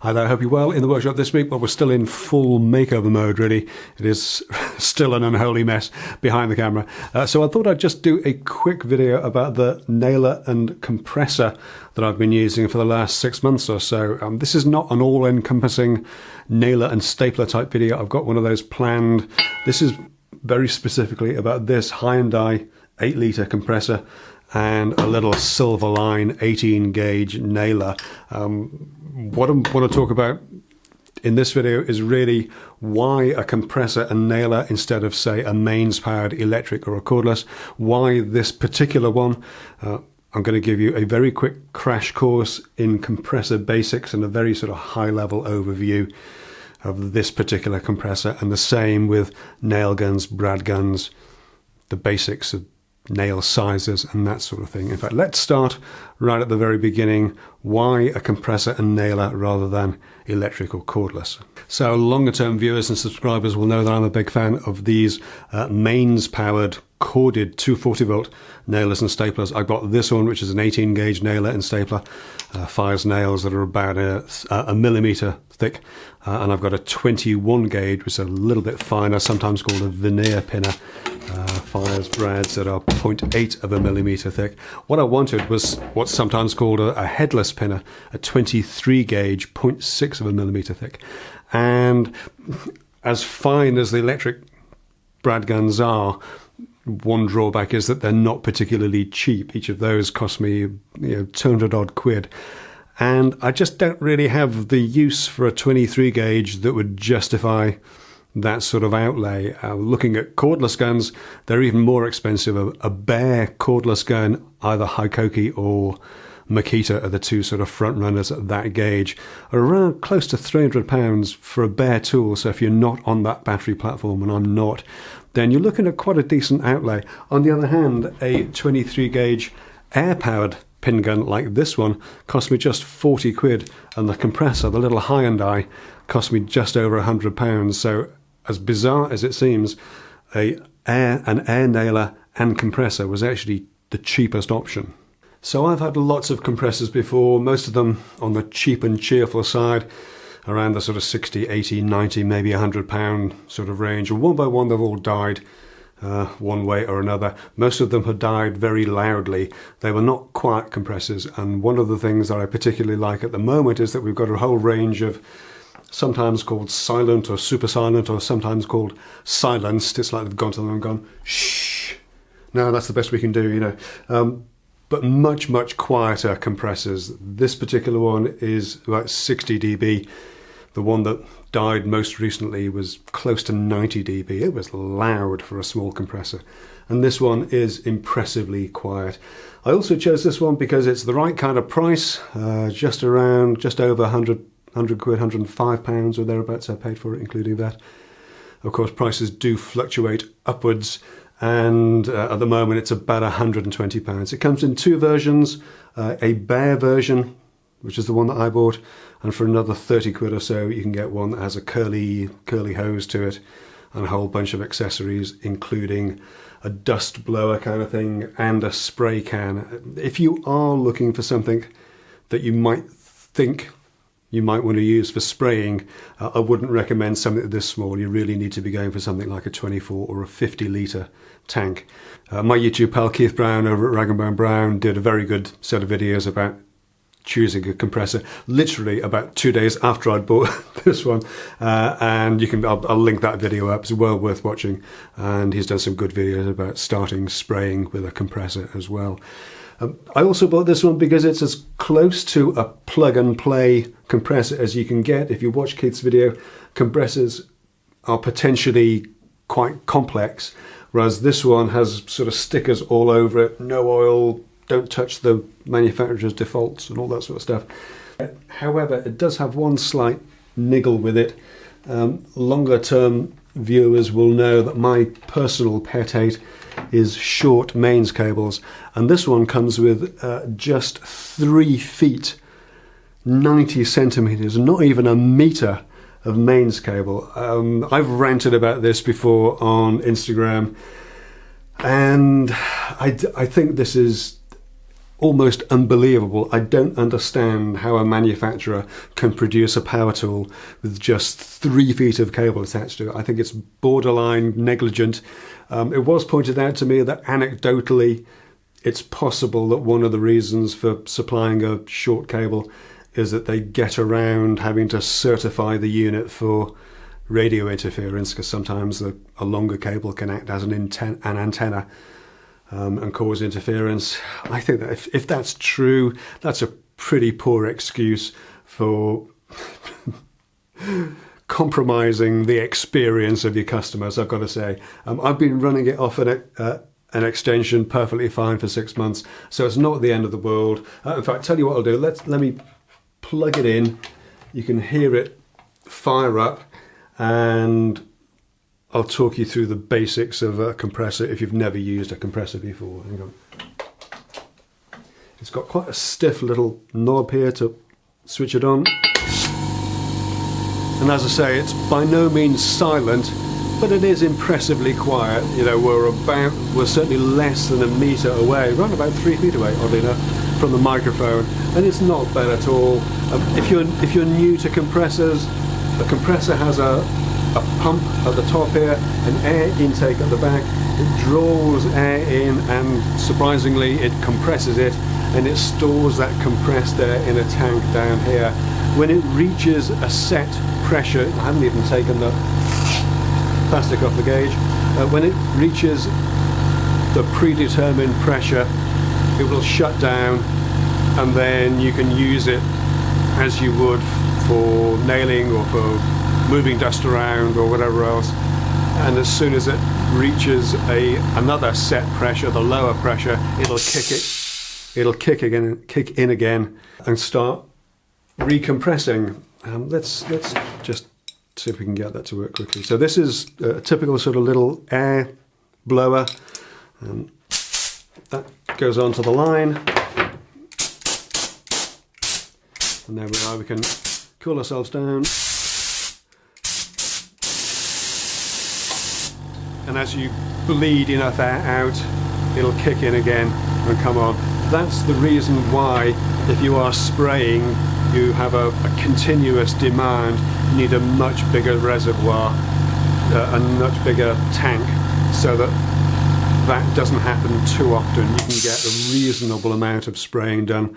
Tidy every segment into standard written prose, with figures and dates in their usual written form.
Hi there, I hope you're well. In the workshop this week, well, we're still in full makeover mode, really. It is still an unholy mess behind the camera. So I thought I'd just do a quick video about the nailer and compressor that I've been using for the last 6 months or so. This is not an all-encompassing nailer and stapler type video. I've got one of those planned. This is very specifically about this Hyundai 8-litre compressor and a little Silverline 18 gauge nailer. What I want to talk about in this video is really why a compressor and nailer instead of, say, a mains powered electric or a cordless. Why this particular one. I'm going to give you a very quick crash course in compressor basics and a very sort of high level overview of this particular compressor, and the same with nail guns, brad guns, the basics of nail sizes and that sort of thing. In fact, let's start right at the very beginning. Why a compressor and nailer rather than electric or cordless? So longer term viewers and subscribers will know that I'm a big fan of these mains powered corded 240 volt nailers and staplers. I got this one, which is an 18 gauge nailer and stapler, fires nails that are about a millimeter thick, and I've got a 21 gauge, which is a little bit finer, sometimes called a veneer pinner. Fires brads that are 0.8 of a millimeter thick. What I wanted was what's sometimes called a headless pinner, a 23 gauge, 0.6 of a millimeter thick. And as fine as the electric brad guns are, one drawback is that they're not particularly cheap. Each of those cost me 200 odd quid. And I just don't really have the use for a 23 gauge that would justify that sort of outlay. Looking at cordless guns, they're even more expensive. A bare cordless gun, either Hikoki or Makita are the two sort of front runners at that gauge, are around close to £300 for a bare tool. So if you're not on that battery platform, and I'm not, then you're looking at quite a decent outlay. On the other hand, a 23 gauge air powered pin gun like this one cost me just 40 quid, and the compressor, the little Hyundai, cost me just over £100. So as bizarre as it seems, an air nailer and compressor was actually the cheapest option. So I've had lots of compressors before, most of them on the cheap and cheerful side, around the sort of 60, 80, 90, maybe £100 sort of range. And one by one they've all died one way or another. Most of them have died very loudly. They were not quiet compressors, and one of the things that I particularly like at the moment is that we've got a whole range of sometimes called silent or super silent, or sometimes called silenced. It's like they've gone to them and gone, shh. No, that's the best we can do, But much, much quieter compressors. This particular one is about 60 dB. The one that died most recently was close to 90 dB. It was loud for a small compressor. And this one is impressively quiet. I also chose this one because it's the right kind of price, just over 100 quid, £105 or thereabouts I paid for it, including that. Of course, prices do fluctuate upwards, and at the moment it's about £120. It comes in two versions, a bare version, which is the one that I bought, and for another 30 quid or so you can get one that has a curly hose to it and a whole bunch of accessories, including a dust blower kind of thing and a spray can. If you are looking for something that you might think you might want to use for spraying, I wouldn't recommend something this small. You really need to be going for something like a 24 or a 50 litre tank. My YouTube pal Keith Brown over at Rag & Bone Brown did a very good set of videos about choosing a compressor, literally about 2 days after I'd bought this one, and I'll link that video up. It's well worth watching, and he's done some good videos about starting spraying with a compressor as well. I also bought this one because it's as close to a plug and play compressor as you can get. If you watch Keith's video, compressors are potentially quite complex, whereas this one has sort of stickers all over it, no oil, don't touch the manufacturer's defaults and all that sort of stuff. However, it does have one slight niggle with it. Longer term viewers will know that my personal pet hate is short mains cables, and this one comes with just 3 feet 90 centimeters, not even a meter of mains cable. I've ranted about this before on Instagram, and I think this is almost unbelievable. I don't understand how a manufacturer can produce a power tool with just 3 feet of cable attached to it. I think it's borderline negligent. It was pointed out to me that anecdotally it's possible that one of the reasons for supplying a short cable is that they get around having to certify the unit for radio interference, because sometimes a longer cable can act as an antenna and cause interference. I think that if that's true, that's a pretty poor excuse for compromising the experience of your customers, I've got to say. I've been running it off an extension perfectly fine for 6 months, so it's not the end of the world. In fact, tell you what I'll do, let me plug it in. You can hear it fire up, and I'll talk you through the basics of a compressor if you've never used a compressor before. Hang on. It's got quite a stiff little knob here to switch it on. And as I say, it's by no means silent, but it is impressively quiet. You know, we're certainly less than a metre away, around about 3 feet away, oddly enough, from the microphone, and it's not bad at all. If you're new to compressors, the compressor has a pump at the top here, an air intake at the back. It draws air in, and surprisingly it compresses it, and it stores that compressed air in a tank down here. When it reaches a set pressure, I haven't even taken the plastic off the gauge, when it reaches the predetermined pressure, it will shut down, and then you can use it as you would for nailing or for moving dust around or whatever else. And as soon as it reaches another set pressure, the lower pressure, it'll kick in again and start recompressing. Let's just see if we can get that to work quickly. So this is a typical sort of little air blower. That goes onto the line, and there we are. We can cool ourselves down. And as you bleed enough air out, it'll kick in again and come on. That's the reason why, if you are spraying, you have a continuous demand. You need a much bigger reservoir, a much bigger tank, so that doesn't happen too often. You can get a reasonable amount of spraying done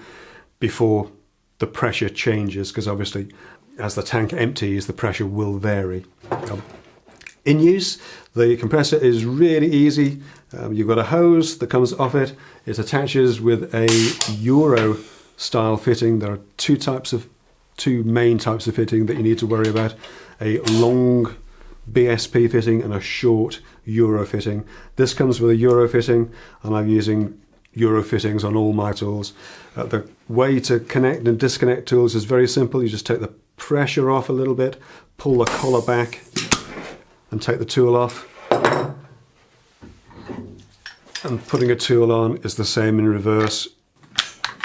before the pressure changes, because obviously as the tank empties, the pressure will vary. In use, the compressor is really easy. You've got a hose that comes off it. It attaches with a Euro style fitting. There are two main types of fitting that you need to worry about: a long BSP fitting and a short Euro fitting. This comes with a Euro fitting, and I'm using Euro fittings on all my tools. The way to connect and disconnect tools is very simple. You just take the pressure off a little bit, pull the collar back, and take the tool off. And putting a tool on is the same in reverse.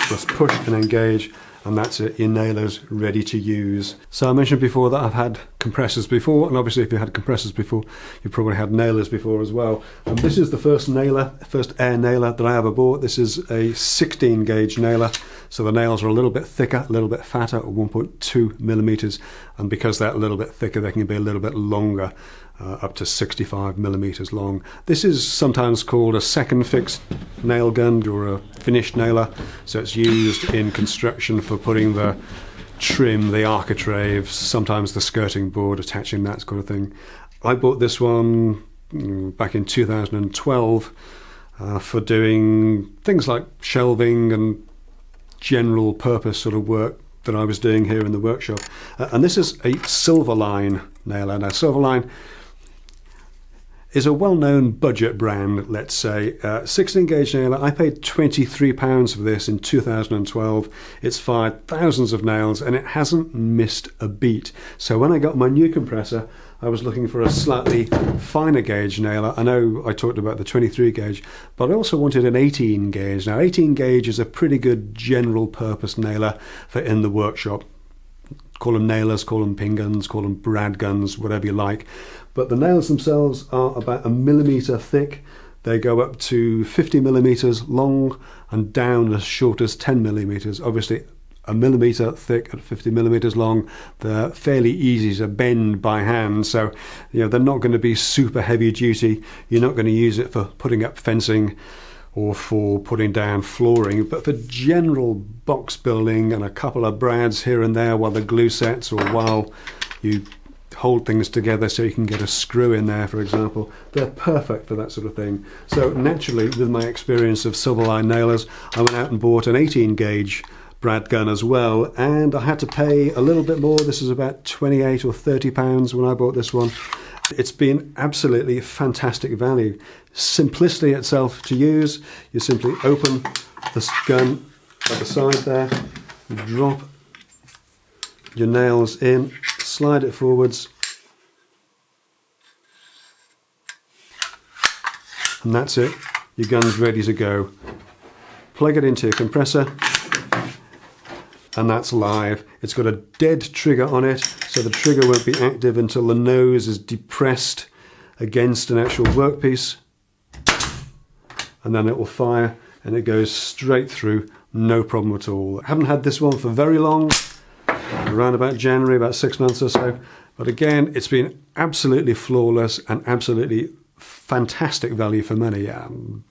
Just push and engage, and that's it. Your nailer's ready to use. So I mentioned before that I've had compressors before, and obviously if you had compressors before, you probably had nailers before as well. And this is the first air nailer that I ever bought. This is a 16 gauge nailer, so the nails are a little bit thicker, a little bit fatter, at 1.2 millimeters, and because they're a little bit thicker, they can be a little bit longer, up to 65 millimeters long. This is sometimes called a second fixed nail gun or a finished nailer, so it's used in construction for putting the trim, the architrave, sometimes the skirting board, attaching that sort of thing. I bought this one back in 2012 for doing things like shelving and general purpose sort of work that I was doing here in the workshop. And this is a Silverline nailer. Now, Silverline is a well-known budget brand, let's say. 16 gauge nailer. I paid £23 for this in 2012. It's fired thousands of nails and it hasn't missed a beat. So when I got my new compressor, I was looking for a slightly finer gauge nailer. I know I talked about the 23 gauge, but I also wanted an 18 gauge. Now 18 gauge is a pretty good general purpose nailer for in the workshop. Call them nailers, call them pin guns, call them brad guns, whatever you like. But the nails themselves are about 1 millimeter thick. They go up to 50 millimeters long and down as short as 10 millimeters. Obviously, a millimeter thick and 50 millimeters long. They're fairly easy to bend by hand, so they're not going to be super heavy duty. You're not going to use it for putting up fencing or for putting down flooring, but for general box building and a couple of brads here and there while the glue sets, or while you hold things together so you can get a screw in there, for example, they're perfect for that sort of thing. So naturally, with my experience of Silverline nailers, I went out and bought an 18 gauge brad gun as well, and I had to pay a little bit more. This was about 28 or 30 pounds when I bought this one. It's been absolutely fantastic value. Simplicity itself to use. You simply open this gun at the side there, drop your nails in, slide it forwards, and that's it. Your gun's ready to go. Plug it into your compressor, and that's live. It's got a dead trigger on it, so the trigger won't be active until the nose is depressed against an actual workpiece, and then it will fire, and it goes straight through, no problem at all. I haven't had this one for very long, around about January, about 6 months or so, but again, it's been absolutely flawless and absolutely fantastic value for money.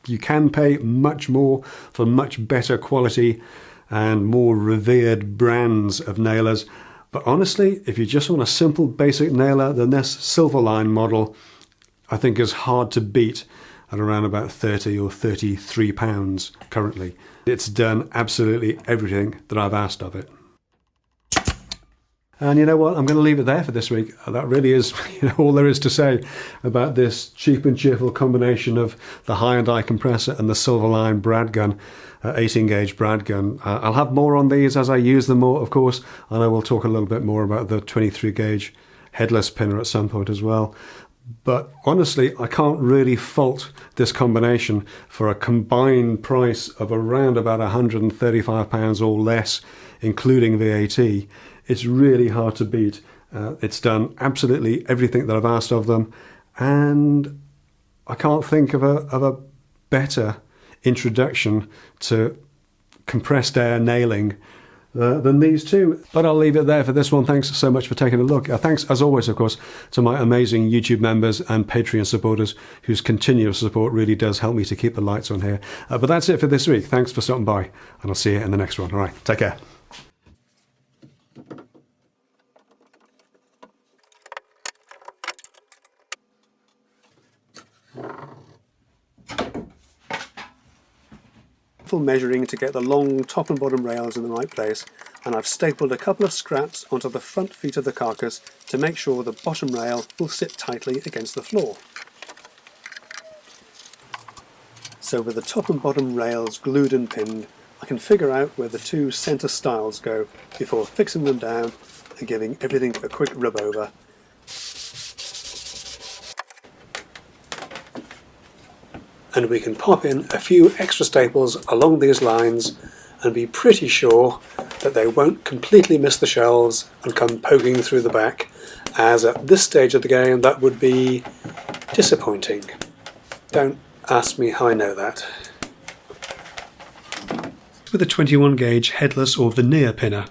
You can pay much more for much better quality and more revered brands of nailers. But honestly, if you just want a simple basic nailer, then this Silverline model I think is hard to beat at around about 30 or 33 pounds currently. It's done absolutely everything that I've asked of it. And you know what, I'm going to leave it there for this week. That really is all there is to say about this cheap and cheerful combination of the Hyundai compressor and the Silverline brad gun, 18 gauge brad gun. I'll have more on these as I use them more, of course, and I will talk a little bit more about the 23 gauge headless pinner at some point as well. But honestly, I can't really fault this combination for a combined price of around about £135 or less, including VAT. It's really hard to beat. It's done absolutely everything that I've asked of them, and I can't think of a better introduction to compressed air nailing than these two. But I'll leave it there for this one. Thanks so much for taking a look. Thanks, as always, of course, to my amazing YouTube members and Patreon supporters whose continuous support really does help me to keep the lights on here. But that's it for this week. Thanks for stopping by, and I'll see you in the next one. All right, take care. Measuring to get the long top and bottom rails in the right place, and I've stapled a couple of scraps onto the front feet of the carcass to make sure the bottom rail will sit tightly against the floor. So with the top and bottom rails glued and pinned, I can figure out where the two centre stiles go before fixing them down and giving everything a quick rub over. And we can pop in a few extra staples along these lines and be pretty sure that they won't completely miss the shelves and come poking through the back, as at this stage of the game that would be disappointing. Don't ask me how I know that. With a 21 gauge headless or veneer pinner.